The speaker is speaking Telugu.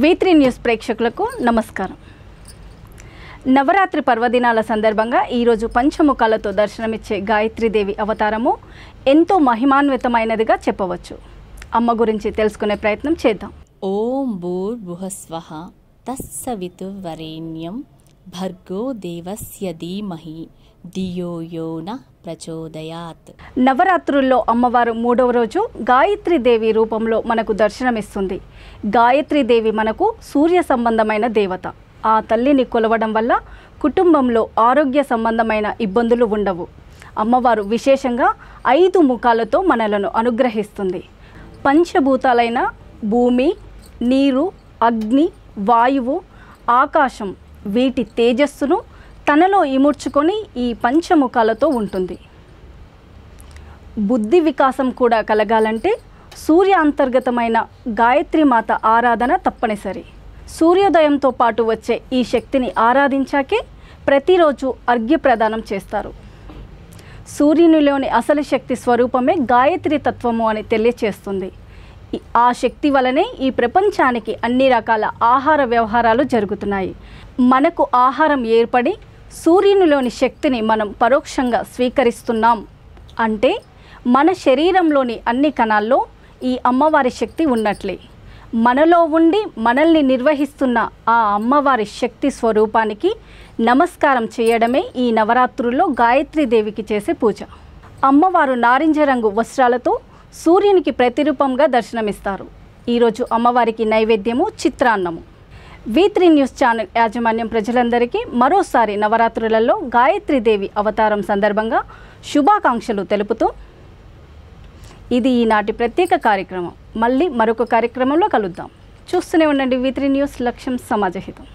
V3 న్యూస్ ప్రేక్షకులకు నమస్కారం. నవరాత్రి పర్వదినాల సందర్భంగా ఈరోజు పంచముఖాలతో దర్శనమిచ్చే గాయత్రీదేవి అవతారము ఎంతో మహిమాన్వితమైనదిగా చెప్పవచ్చు. అమ్మ గురించి తెలుసుకునే ప్రయత్నం చేద్దాం. ఓం భూర్భువస్వః తస్సవితుర్వరేణ్యం భర్గో దేవస్య ధీమహి ధియో యో న ప్రచోదయాత్. నవరాత్రుల్లో అమ్మవారు 3వ రోజు గాయత్రీదేవి రూపంలో మనకు దర్శనమిస్తుంది. గాయత్రీదేవి మనకు సూర్య సంబంధమైన దేవత. ఆ తల్లిని కొలవడం వల్ల కుటుంబంలో ఆరోగ్య సంబంధమైన ఇబ్బందులు ఉండవు. అమ్మవారు విశేషంగా 5 ముఖాలతో మనలను అనుగ్రహిస్తుంది. పంచభూతాలైన భూమి, నీరు, అగ్ని, వాయువు, ఆకాశం వీటి తేజస్సును తనలో ఇముడ్చుకొని ఈ పంచముఖాలతో ఉంటుంది. బుద్ధి వికాసం కూడా కలగాలంటే సూర్య అంతర్గతమైన గాయత్రీమాత ఆరాధన తప్పనిసరి. సూర్యోదయంతో పాటు వచ్చే ఈ శక్తిని ఆరాధించాకే ప్రతిరోజు అర్ఘ్యప్రదానం చేస్తారు. సూర్యునిలోని అసలు శక్తి స్వరూపమే గాయత్రి తత్వము అని తెలియచేస్తుంది. ఆ శక్తి వలనే ఈ ప్రపంచానికి అన్ని రకాల ఆహార వ్యవహారాలు జరుగుతున్నాయి. మనకు ఆహారం ఏర్పడి సూర్యునిలోని శక్తిని మనం పరోక్షంగా స్వీకరిస్తున్నాం అంటే మన శరీరంలోని అన్ని కణాల్లో ఈ అమ్మవారి శక్తి ఉన్నట్లే. మనలో ఉండి మనల్ని నిర్వహిస్తున్న ఆ అమ్మవారి శక్తి స్వరూపానికి నమస్కారం చేయడమే ఈ నవరాత్రుల్లో గాయత్రీదేవికి చేసే పూజ. అమ్మవారు నారింజ రంగు వస్త్రాలతో సూర్యునికి ప్రతిరూపంగా దర్శనమిస్తారు. ఈరోజు అమ్మవారికి నైవేద్యము చిత్రాన్నము. V3 న్యూస్ ఛానల్ యాజమాన్యం ప్రజలందరికీ మరోసారి నవరాత్రులలో గాయత్రీదేవి అవతారం సందర్భంగా శుభాకాంక్షలు తెలుపుతూ ఇది ఈనాటి ప్రత్యేక కార్యక్రమం. మళ్ళీ మరొక కార్యక్రమంలో కలుద్దాం. చూస్తూనే ఉండండి V3 న్యూస్, లక్ష్యం సమాజహితం.